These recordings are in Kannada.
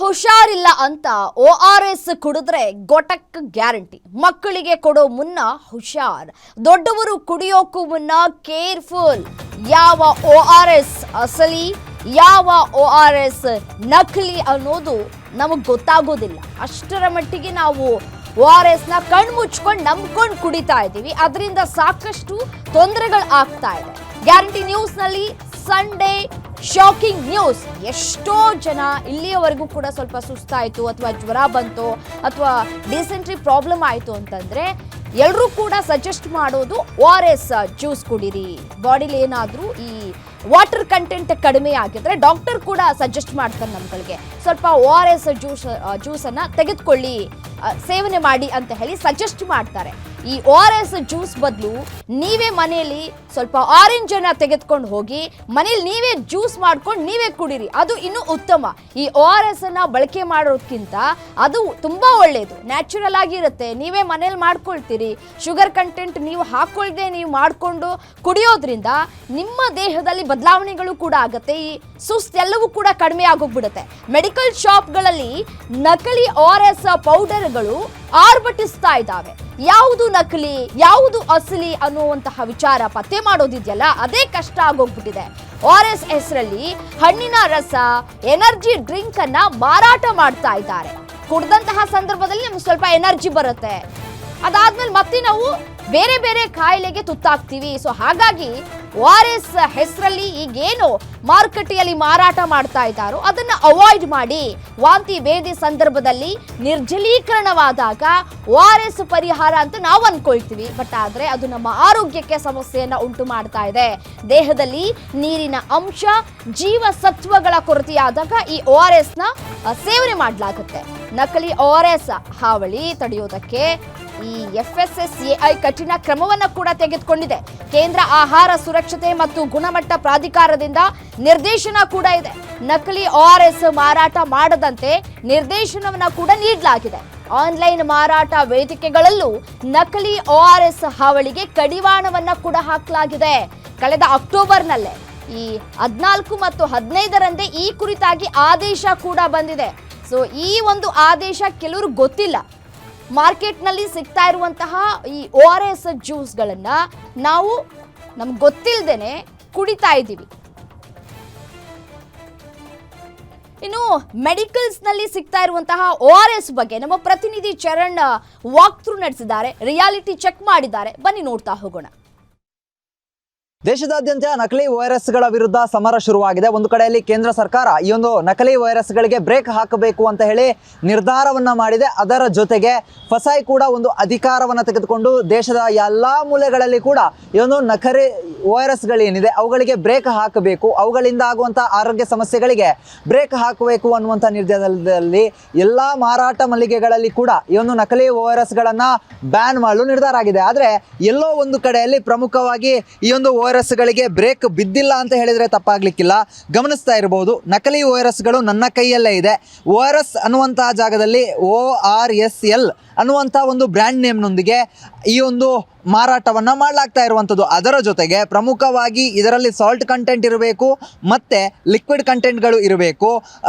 ಹುಷಾರಿಲ್ಲ ಅಂತ ORS ಕುಡಿದ್ರೆ ಗೊಟಕ್ ಗ್ಯಾರಂಟಿ. ಮಕ್ಕಳಿಗೆ ಕೊಡೋ ಮುನ್ನ ಹುಷಾರ್, ದೊಡ್ಡವರು ಕುಡಿಯೋಕ್ಕೂ ಮುನ್ನ ಕೇರ್ಫುಲ್. ಯಾವ ORS ಅಸಲಿ, ಯಾವ ORS ನಕಲಿ ಅನ್ನೋದು ನಮಗೆ ಗೊತ್ತಾಗೋದಿಲ್ಲ. ಅಷ್ಟರ ಮಟ್ಟಿಗೆ ನಾವು ORS ನ ಕಣ್ಮುಚ್ಕೊಂಡು ನಂಬ್ಕೊಂಡು ಕುಡಿತಾ ಇದ್ದೀವಿ. ಅದರಿಂದ ಸಾಕಷ್ಟು ತೊಂದರೆಗಳು ಆಗ್ತಾ ಇದೆ. ಗ್ಯಾರಂಟಿ ನ್ಯೂಸ್ನಲ್ಲಿ ಸಂಡೇ ಶಾಕಿಂಗ್ ನ್ಯೂಸ್. ಎಷ್ಟೋ ಜನ ಇಲ್ಲಿಯವರೆಗೂ ಕೂಡ ಸ್ವಲ್ಪ ಸುಸ್ತಾಯಿತು ಅಥವಾ ಜ್ವರ ಬಂತು ಅಥವಾ ಡಿಸೆಂಟ್ರಿ ಪ್ರಾಬ್ಲಮ್ ಆಯಿತು ಅಂತಂದರೆ ಎಲ್ಲರೂ ಕೂಡ ಸಜೆಸ್ಟ್ ಮಾಡೋದು ORS ಜ್ಯೂಸ್ ಕುಡೀರಿ. ಬಾಡಿಲಿ ಏನಾದರೂ ಈ ವಾಟರ್ ಕಂಟೆಂಟ್ ಕಡಿಮೆ ಆಗಿದ್ರೆ ಡಾಕ್ಟರ್ ಕೂಡ ಸಜೆಸ್ಟ್ ಮಾಡ್ತಾರೆ ನಮ್ಗಳಿಗೆ, ಸ್ವಲ್ಪ ORS ಜ್ಯೂಸನ್ನು ತೆಗೆದುಕೊಳ್ಳಿ, ಸೇವನೆ ಮಾಡಿ ಅಂತ ಹೇಳಿ ಸಜೆಸ್ಟ್ ಮಾಡ್ತಾರೆ. ಈ ORS ಜ್ಯೂಸ್ ಬದಲು ನೀವೇ ಮನೆಯಲ್ಲಿ ಸ್ವಲ್ಪ ಆರೆಂಜನ್ನು ತೆಗೆದುಕೊಂಡು ಹೋಗಿ ಮನೇಲಿ ನೀವೇ ಜ್ಯೂಸ್ ಮಾಡ್ಕೊಂಡು ನೀವೇ ಕುಡೀರಿ, ಅದು ಇನ್ನೂ ಉತ್ತಮ. ಈ ORS ಅನ್ನು ಬಳಕೆ ಮಾಡೋದಕ್ಕಿಂತ ಅದು ತುಂಬ ಒಳ್ಳೆಯದು, ನ್ಯಾಚುರಲ್ ಆಗಿರುತ್ತೆ. ನೀವೇ ಮನೇಲಿ ಮಾಡ್ಕೊಳ್ತೀರಿ, ಶುಗರ್ ಕಂಟೆಂಟ್ ನೀವು ಹಾಕ್ಕೊಳ್ದೆ ನೀವು ಮಾಡಿಕೊಂಡು ಕುಡಿಯೋದ್ರಿಂದ ನಿಮ್ಮ ದೇಹದಲ್ಲಿ ಬದಲಾವಣೆಗಳು ಕೂಡ ಆಗುತ್ತೆ. ಈ ಸುಸ್ತೆಲ್ಲವೂ ಕೂಡ ಕಡಿಮೆ ಆಗೋಗ್ಬಿಡುತ್ತೆ. ಮೆಡಿಕಲ್ ಶಾಪ್ಗಳಲ್ಲಿ ನಕಲಿ ORS ಪೌಡರ್ಗಳು ಆರ್ಭಟಿಸ್ತಾ ಇದ್ದಾವೆ. ಯಾವುದು ನಕಲಿ ಯಾವುದು ಅಸಲಿ ಅನ್ನುವಂತಹ ವಿಚಾರ ಪತ್ತೆ ಮಾಡೋದಿದೆಯಲ್ಲ, ಅದೇ ಕಷ್ಟ ಆಗೋಗ್ಬಿಟ್ಟಿದೆ. ORS ಹೆಸರಲ್ಲಿ ಹಣ್ಣಿನ ರಸ, ಎನರ್ಜಿ ಡ್ರಿಂಕ್ ಅನ್ನ ಮಾರಾಟ ಮಾಡ್ತಾ ಇದ್ದಾರೆ. ಕುಡ್ದಂತಹ ಸಂದರ್ಭದಲ್ಲಿ ನಮ್ಗೆ ಸ್ವಲ್ಪ ಎನರ್ಜಿ ಬರುತ್ತೆ, ಅದಾದ್ಮೇಲೆ ಮತ್ತೆ ನಾವು ಬೇರೆ ಬೇರೆ ಕಾಯಿಲೆಗೆ ತುತ್ತಾಗ್ತೀವಿ. ಸೊ ಹಾಗಾಗಿ ORS ಹೆಸರಲ್ಲಿ ಈಗೇನು ಮಾರುಕಟ್ಟೆಯಲ್ಲಿ ಮಾರಾಟ ಮಾಡ್ತಾ ಇದ್ದಾರೋ ಅದನ್ನು ಅವಾಯ್ಡ್ ಮಾಡಿ. ವಾಂತಿ ಭೇದಿ ಸಂದರ್ಭದಲ್ಲಿ ನಿರ್ಜಲೀಕರಣವಾದಾಗ ORS ಪರಿಹಾರ ಅಂತ ನಾವು ಅನ್ಕೊಳ್ತೀವಿ, ಬಟ್ ಆದರೆ ಅದು ನಮ್ಮ ಆರೋಗ್ಯಕ್ಕೆ ಸಮಸ್ಯೆಯನ್ನು ಉಂಟು ಮಾಡ್ತಾ ಇದೆ. ದೇಹದಲ್ಲಿ ನೀರಿನ ಅಂಶ, ಜೀವಸತ್ವಗಳ ಕೊರತೆಯಾದಾಗ ಈ ORSನ ಸೇವನೆ ಮಾಡಲಾಗುತ್ತೆ. ನಕಲಿ ORS ಹಾವಳಿ ತಡೆಯೋದಕ್ಕೆ ಈ FSSAI ಕಠಿಣ ಕ್ರಮವನ್ನು ಕೂಡ ತೆಗೆದುಕೊಂಡಿದೆ. ಕೇಂದ್ರ ಆಹಾರ ಸುರಕ್ಷತೆ ಮತ್ತು ಗುಣಮಟ್ಟ ಪ್ರಾಧಿಕಾರದಿಂದ ನಿರ್ದೇಶನ ಕೂಡ ಇದೆ. ನಕಲಿ ORS ಮಾರಾಟ ಮಾಡದಂತೆ ನಿರ್ದೇಶನವನ್ನು ಕೂಡ ನೀಡಲಾಗಿದೆ. ಆನ್ಲೈನ್ ಮಾರಾಟ ವೇದಿಕೆಗಳಲ್ಲೂ ನಕಲಿ ORS ಹಾವಳಿಗೆ ಕಡಿವಾಣವನ್ನು ಕೂಡ ಹಾಕಲಾಗಿದೆ. ಕಳೆದ ಅಕ್ಟೋಬರ್ನಲ್ಲೇ ಈ 14 ಮತ್ತು 15ರಂದೇ ಈ ಕುರಿತಾಗಿ ಆದೇಶ ಕೂಡ ಬಂದಿದೆ. ಸೊ ಈ ಒಂದು ಆದೇಶ ಕೆಲವರು ಗೊತ್ತಿಲ್ಲ. ಮಾರ್ಕೆಟ್ನಲ್ಲಿ ಸಿಗ್ತಾ ಇರುವಂತಹ ಈ ORS ಜ್ಯೂಸ್ಗಳನ್ನು ನಾವು ನಮ್ಗೆ ಗೊತ್ತಿಲ್ಲದೇನೆ ಕುಡಿತಾ ಇದ್ದೀವಿ. ಇನ್ನು ಮೆಡಿಕಲ್ಸ್ನಲ್ಲಿ ಸಿಗ್ತಾ ಇರುವಂತಹ ORS ಬಗ್ಗೆ ನಮ್ಮ ಪ್ರತಿನಿಧಿ ಚರಣ್ ವಾಕ್ ಥ್ರೂ ನಡೆಸಿದ್ದಾರೆ, ರಿಯಾಲಿಟಿ ಚೆಕ್ ಮಾಡಿದ್ದಾರೆ. ಬನ್ನಿ ನೋಡ್ತಾ ಹೋಗೋಣ. ದೇಶದಾದ್ಯಂತ ನಕಲಿ ವೈರಸ್ಗಳ ವಿರುದ್ಧ ಸಮರ ಶುರುವಾಗಿದೆ. ಒಂದು ಕಡೆಯಲ್ಲಿ ಕೇಂದ್ರ ಸರ್ಕಾರ ಈ ಒಂದು ನಕಲಿ ವೈರಸ್ಗಳಿಗೆ ಬ್ರೇಕ್ ಹಾಕಬೇಕು ಅಂತ ಹೇಳಿ ನಿರ್ಧಾರವನ್ನ ಮಾಡಿದೆ. ಅದರ ಜೊತೆಗೆ ಫಸಾಯಿ ಕೂಡ ಒಂದು ಅಧಿಕಾರವನ್ನು ತೆಗೆದುಕೊಂಡು ದೇಶದ ಎಲ್ಲ ಮೂಲೆಗಳಲ್ಲಿ ಕೂಡ ಈ ಒಂದು ನಕಲಿ ವೈರಸ್ಗಳೇನಿದೆ ಅವುಗಳಿಗೆ ಬ್ರೇಕ್ ಹಾಕಬೇಕು, ಅವುಗಳಿಂದ ಆಗುವಂಥ ಆರೋಗ್ಯ ಸಮಸ್ಯೆಗಳಿಗೆ ಬ್ರೇಕ್ ಹಾಕಬೇಕು ಅನ್ನುವಂಥ ನಿರ್ಧಾರದಲ್ಲಿ ಎಲ್ಲ ಮಾರಾಟ ಮಳಿಗೆಗಳಲ್ಲಿ ಕೂಡ ಈ ಒಂದು ನಕಲಿ ವೈರಸ್ಗಳನ್ನು ಬ್ಯಾನ್ ಮಾಡಲು ನಿರ್ಧಾರ ಆಗಿದೆ. ಆದರೆ ಎಲ್ಲೋ ಒಂದು ಕಡೆಯಲ್ಲಿ ಪ್ರಮುಖವಾಗಿ ಈ ಒಂದು ವೈರಸ್ಗಳಿಗೆ ಬ್ರೇಕ್ ಬಿದ್ದಿಲ್ಲ ಅಂತ ಹೇಳಿದರೆ ತಪ್ಪಾಗ್ಲಿಕ್ಕಿಲ್ಲ. ಗಮನಿಸ್ತಾ ಇರಬಹುದು, ನಕಲಿ ವೈರಸ್ಗಳು ನನ್ನ ಕೈಯಲ್ಲೇ ಇದೆ. ORS ಅನ್ನುವಂತಹ ಜಾಗದಲ್ಲಿ ORSL ಅನ್ನುವಂಥ ಒಂದು ಬ್ರ್ಯಾಂಡ್ ನೇಮ್ನೊಂದಿಗೆ ಈ ಒಂದು ಮಾರಾಟವನ್ನು ಮಾಡಲಾಗ್ತಾ ಇರುವಂಥದ್ದು. ಅದರ ಜೊತೆಗೆ ಪ್ರಮುಖವಾಗಿ ಇದರಲ್ಲಿ ಸಾಲ್ಟ್ ಕಂಟೆಂಟ್ ಇರಬೇಕು ಮತ್ತು ಲಿಕ್ವಿಡ್ ಕಂಟೆಂಟ್ಗಳು ಇರಬೇಕು.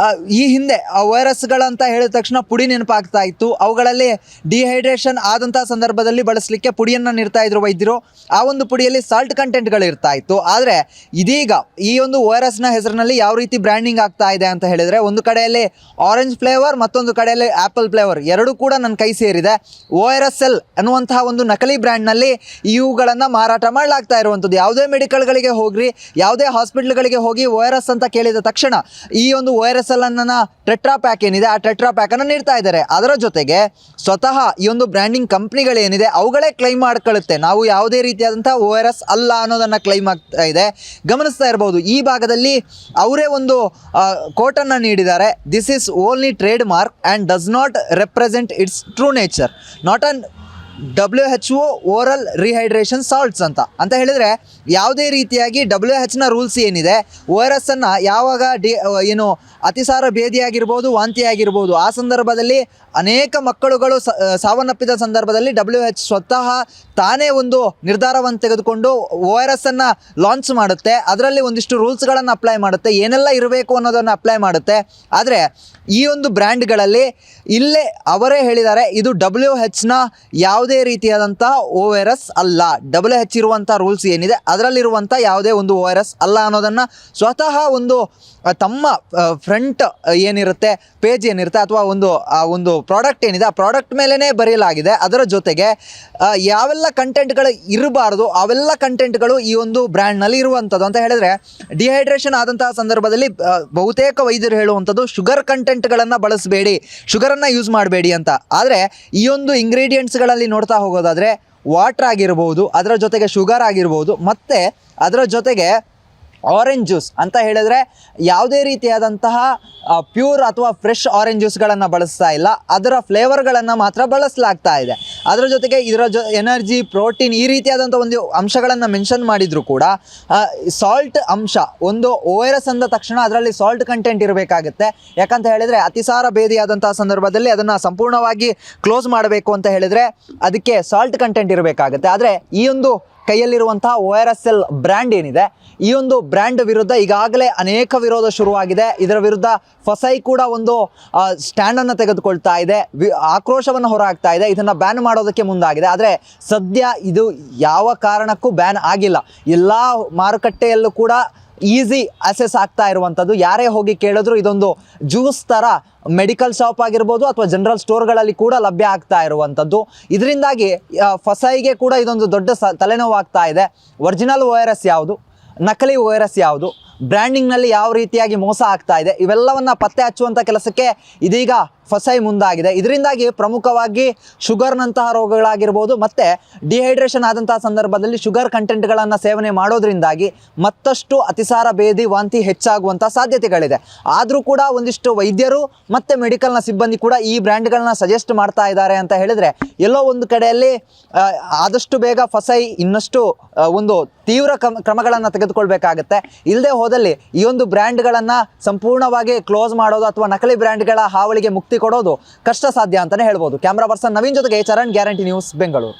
ಈ ಹಿಂದೆ ವೈರಸ್ಗಳಂತ ಹೇಳಿದ ತಕ್ಷಣ ಪುಡಿ ನೆನಪಾಗ್ತಾ ಇತ್ತು. ಅವುಗಳಲ್ಲಿ ಡಿಹೈಡ್ರೇಷನ್ ಆದಂಥ ಸಂದರ್ಭದಲ್ಲಿ ಬಳಸಲಿಕ್ಕೆ ಪುಡಿಯನ್ನು ನೀಡ್ತಾ ಇದ್ರು ವೈದ್ಯರು. ಆ ಒಂದು ಪುಡಿಯಲ್ಲಿ ಸಾಲ್ಟ್ ಕಂಟೆಂಟ್ಗಳು ಇರ್ತಾ ಇತ್ತು. ಆದರೆ ಇದೀಗ ಈ ಒಂದು ವೈರಸ್ನ ಹೆಸರಿನಲ್ಲಿ ಯಾವ ರೀತಿ ಬ್ರ್ಯಾಂಡಿಂಗ್ ಆಗ್ತಾ ಇದೆ ಅಂತ ಹೇಳಿದರೆ, ಒಂದು ಕಡೆಯಲ್ಲಿ ಆರೆಂಜ್ ಫ್ಲೇವರ್, ಮತ್ತೊಂದು ಕಡೆಯಲ್ಲಿ ಆ್ಯಪಲ್ ಫ್ಲೇವರ್, ಎರಡೂ ಕೂಡ ನನ್ನ ಕೈ ಸೇರಿದೆ. ORSL ಅನ್ನುವಂತಹ ಒಂದು ನಕಲಿ ಬ್ರ್ಯಾಂಡ್ನಲ್ಲಿ ಇವುಗಳನ್ನು ಮಾರಾಟ ಮಾಡಲಾಗ್ತಾ ಇರುವಂಥದ್ದು. ಯಾವುದೇ ಮೆಡಿಕಲ್ಗಳಿಗೆ ಹೋಗ್ರಿ, ಯಾವುದೇ ಹಾಸ್ಪಿಟ್ಲ್ಗಳಿಗೆ ಹೋಗಿ ORS ಅಂತ ಕೇಳಿದ ತಕ್ಷಣ ಈ ಒಂದು ORSL ಅನ್ನ ಟೆಟ್ರಾ ಪ್ಯಾಕ್ ಏನಿದೆ ಆ ಟೆಟ್ರಾ ಪ್ಯಾಕನ್ನು ನೀಡ್ತಾ ಇದ್ದಾರೆ. ಅದರ ಜೊತೆಗೆ ಸ್ವತಃ ಈ ಒಂದು ಬ್ರ್ಯಾಂಡಿಂಗ್ ಕಂಪ್ನಿಗಳೇನಿದೆ ಅವುಗಳೇ ಕ್ಲೈಮ್ ಮಾಡ್ಕೊಳ್ಳುತ್ತೆ, ನಾವು ಯಾವುದೇ ರೀತಿಯಾದಂಥ ORS ಅಲ್ಲ ಅನ್ನೋದನ್ನು ಕ್ಲೈಮ್ ಆಗ್ತಾ ಇದೆ. ಗಮನಿಸ್ತಾ ಇರಬಹುದು, ಈ ಭಾಗದಲ್ಲಿ ಅವರೇ ಒಂದು ಕೋಟನ್ನು ನೀಡಿದ್ದಾರೆ. This is only trade mark and does not represent it's true nature, not an WHO oral rehydration salts ಅಂತ ಹೇಳಿದರೆ ಯಾವುದೇ ರೀತಿಯಾಗಿ WHO ರೂಲ್ಸ್ ಏನಿದೆ ORS ಅನ್ನು ಯಾವಾಗ ಏನು ಅತಿಸಾರ ಭೇದಿಯಾಗಿರ್ಬೋದು, ವಾಂತಿ ಆಗಿರ್ಬೋದು, ಆ ಸಂದರ್ಭದಲ್ಲಿ ಅನೇಕ ಮಕ್ಕಳುಗಳು ಸಾವನ್ನಪ್ಪಿದ ಸಂದರ್ಭದಲ್ಲಿ WHO ಸ್ವತಃ ತಾನೇ ಒಂದು ನಿರ್ಧಾರವನ್ನು ತೆಗೆದುಕೊಂಡು ORS ಅನ್ನು ಲಾಂಚ್ ಮಾಡುತ್ತೆ. ಅದರಲ್ಲಿ ಒಂದಿಷ್ಟು ರೂಲ್ಸ್ಗಳನ್ನು ಅಪ್ಲೈ ಮಾಡುತ್ತೆ, ಏನೆಲ್ಲ ಇರಬೇಕು ಅನ್ನೋದನ್ನು ಅಪ್ಲೈ ಮಾಡುತ್ತೆ. ಆದರೆ ಈ ಒಂದು ಬ್ರ್ಯಾಂಡ್ಗಳಲ್ಲಿ ಇಲ್ಲೇ ಅವರೇ ಹೇಳಿದ್ದಾರೆ, ಇದು WHO ಯಾವುದೇ ರೀತಿಯಾದಂತಹ ORS ಅಲ್ಲ. WHO ಇರುವಂಥ ರೂಲ್ಸ್ ಏನಿದೆ ಅದರಲ್ಲಿರುವಂಥ ಯಾವುದೇ ಒಂದು ORS ಅಲ್ಲ ಅನ್ನೋದನ್ನು ಸ್ವತಃ ಒಂದು ತಮ್ಮ ಫ್ರಂಟ್ ಏನಿರುತ್ತೆ, ಪೇಜ್ ಏನಿರುತ್ತೆ, ಅಥವಾ ಒಂದು ಪ್ರಾಡಕ್ಟ್ ಏನಿದೆ ಆ ಪ್ರಾಡಕ್ಟ್ ಮೇಲೇ ಬರೆಯಲಾಗಿದೆ. ಅದರ ಜೊತೆಗೆ ಯಾವೆಲ್ಲ ಕಂಟೆಂಟ್ಗಳು ಇರಬಾರ್ದು ಅವೆಲ್ಲ ಕಂಟೆಂಟ್ಗಳು ಈ ಒಂದು ಬ್ರ್ಯಾಂಡ್ನಲ್ಲಿ ಇರುವಂಥದ್ದು. ಅಂತ ಹೇಳಿದರೆ ಡಿಹೈಡ್ರೇಷನ್ ಆದಂತಹ ಸಂದರ್ಭದಲ್ಲಿ ಬಹುತೇಕ ವೈದ್ಯರು ಹೇಳುವಂಥದ್ದು ಶುಗರ್ ಕಂಟೆಂಟ್ಗಳನ್ನು ಬಳಸಬೇಡಿ, ಶುಗರನ್ನು ಯೂಸ್ ಮಾಡಬೇಡಿ ಅಂತ. ಆದರೆ ಈ ಒಂದು ಇಂಗ್ರೀಡಿಯೆಂಟ್ಸ್ಗಳಲ್ಲಿ ನೋಡ್ತಾ ಹೋಗೋದಾದರೆ ವಾಟರ್ ಆಗಿರ್ಬೋದು, ಅದರ ಜೊತೆಗೆ ಶುಗರ್ ಆಗಿರ್ಬೋದು, ಮತ್ತು ಅದರ ಜೊತೆಗೆ ಆರೆಂಜ್ ಜ್ಯೂಸ್ ಅಂತ ಹೇಳಿದ್ರೆ ಯಾವುದೇ ರೀತಿಯಾದಂತಹ ಪ್ಯೂರ್ ಅಥವಾ ಫ್ರೆಶ್ ಆರೆಂಜ್ ಜ್ಯೂಸ್ಗಳನ್ನು ಬಳಸ್ತಾ ಇಲ್ಲ, ಅದರ ಫ್ಲೇವರ್ಗಳನ್ನು ಮಾತ್ರ ಬಳಸಲಾಗ್ತಾ ಇದೆ. ಅದರ ಜೊತೆಗೆ ಇದರ ಎನರ್ಜಿ, ಪ್ರೋಟೀನ್ ಈ ರೀತಿಯಾದಂಥ ಒಂದು ಅಂಶಗಳನ್ನು ಮೆನ್ಷನ್ ಮಾಡಿದರೂ ಕೂಡ ಸಾಲ್ಟ್ ಅಂಶ, ಒಂದು ORS ಅಂದ ತಕ್ಷಣ ಅದರಲ್ಲಿ ಸಾಲ್ಟ್ ಕಂಟೆಂಟ್ ಇರಬೇಕಾಗುತ್ತೆ. ಯಾಕಂತ ಹೇಳಿದರೆ ಅತಿಸಾರ ಭೇದಿಯಾದಂತಹ ಸಂದರ್ಭದಲ್ಲಿ ಅದನ್ನು ಸಂಪೂರ್ಣವಾಗಿ ಕ್ಲೋಸ್ ಮಾಡಬೇಕು ಅಂತ ಹೇಳಿದರೆ ಅದಕ್ಕೆ ಸಾಲ್ಟ್ ಕಂಟೆಂಟ್ ಇರಬೇಕಾಗುತ್ತೆ. ಆದರೆ ಈ ಒಂದು ಕೈಯಲ್ಲಿರುವಂತಹ ORSL ಬ್ರ್ಯಾಂಡ್ ಏನಿದೆ, ಈ ಒಂದು ಬ್ರ್ಯಾಂಡ್ ವಿರುದ್ಧ ಈಗಾಗಲೇ ಅನೇಕ ವಿರೋಧ ಶುರುವಾಗಿದೆ. ಇದರ ವಿರುದ್ಧ ಫಸೈ ಕೂಡ ಒಂದು ಸ್ಟ್ಯಾಂಡನ್ನು ತೆಗೆದುಕೊಳ್ತಾ ಇದೆ, ಆಕ್ರೋಶವನ್ನು ಹೊರಹಾಕ್ತಾ ಇದೆ, ಇದನ್ನು ಬ್ಯಾನ್ ಮಾಡೋದಕ್ಕೆ ಮುಂದಾಗಿದೆ. ಆದರೆ ಸದ್ಯ ಇದು ಯಾವ ಕಾರಣಕ್ಕೂ ಬ್ಯಾನ್ ಆಗಿಲ್ಲ. ಎಲ್ಲ ಮಾರುಕಟ್ಟೆಯಲ್ಲೂ ಕೂಡ ಈಸಿ ಅಸೆಸ್ ಆಗ್ತಾ ಇರುವಂಥದ್ದು. ಯಾರೇ ಹೋಗಿ ಕೇಳಿದ್ರು ಇದೊಂದು ಜ್ಯೂಸ್ ಥರ ಮೆಡಿಕಲ್ ಶಾಪ್ ಆಗಿರ್ಬೋದು ಅಥವಾ ಜನರಲ್ ಸ್ಟೋರ್ಗಳಲ್ಲಿ ಕೂಡ ಲಭ್ಯ ಆಗ್ತಾ ಇರುವಂಥದ್ದು. ಇದರಿಂದಾಗಿ ಫಸೈಗೆ ಕೂಡ ಇದೊಂದು ದೊಡ್ಡ ತಲೆನೋವು ಆಗ್ತಾ ಇದೆ. ಒರಿಜಿನಲ್ ORS ಯಾವುದು, ನಕಲಿ ORS ಯಾವುದು, ಬ್ರ್ಯಾಂಡಿಂಗ್ನಲ್ಲಿ ಯಾವ ರೀತಿಯಾಗಿ ಮೋಸ ಆಗ್ತಾ ಇದೆ, ಇವೆಲ್ಲವನ್ನು ಪತ್ತೆ ಹಚ್ಚುವಂಥ ಕೆಲಸಕ್ಕೆ ಇದೀಗ ಫಸೈ ಮುಂದಾಗಿದೆ. ಇದರಿಂದಾಗಿ ಪ್ರಮುಖವಾಗಿ ಶುಗರ್ನಂತಹ ರೋಗಗಳಾಗಿರ್ಬೋದು ಮತ್ತು ಡಿಹೈಡ್ರೇಷನ್ ಆದಂತಹ ಸಂದರ್ಭದಲ್ಲಿ ಶುಗರ್ ಕಂಟೆಂಟ್ಗಳನ್ನು ಸೇವನೆ ಮಾಡೋದ್ರಿಂದಾಗಿ ಮತ್ತಷ್ಟು ಅತಿಸಾರ ಭೇದಿ, ವಾಂತಿ ಹೆಚ್ಚಾಗುವಂಥ ಸಾಧ್ಯತೆಗಳಿದೆ. ಆದರೂ ಕೂಡ ಒಂದಿಷ್ಟು ವೈದ್ಯರು ಮತ್ತು ಮೆಡಿಕಲ್ನ ಸಿಬ್ಬಂದಿ ಕೂಡ ಈ ಬ್ರ್ಯಾಂಡ್ಗಳನ್ನ ಸಜೆಸ್ಟ್ ಮಾಡ್ತಾ ಇದ್ದಾರೆ ಅಂತ ಹೇಳಿದರೆ ಎಲ್ಲೋ ಒಂದು ಕಡೆಯಲ್ಲಿ ಆದಷ್ಟು ಬೇಗ ಫಸೈ ಇನ್ನಷ್ಟು ಒಂದು ತೀವ್ರ ಕ್ರಮಗಳನ್ನು ತೆಗೆದುಕೊಳ್ಬೇಕಾಗತ್ತೆ. ಇಲ್ಲದೆ ಹೋದಲ್ಲಿ ಈ ಒಂದು ಬ್ರ್ಯಾಂಡ್ಗಳನ್ನು ಸಂಪೂರ್ಣವಾಗಿ ಕ್ಲೋಸ್ ಮಾಡೋದು ಅಥವಾ ನಕಲಿ ಬ್ರ್ಯಾಂಡ್ಗಳ ಹಾವಳಿಗೆ ಮುಕ್ತಿ ಕೊಡೋದು ಕಷ್ಟ ಸಾಧ್ಯ ಅಂತಲೇ ಹೇಳ್ಬೋದು. ಕ್ಯಾಮ್ರಾ ಪರ್ಸನ್ ನವೀನ್ ಜೊತೆಗೆ ಚರಣ್, ಗ್ಯಾರಂಟಿ ನ್ಯೂಸ್, ಬೆಂಗಳೂರು.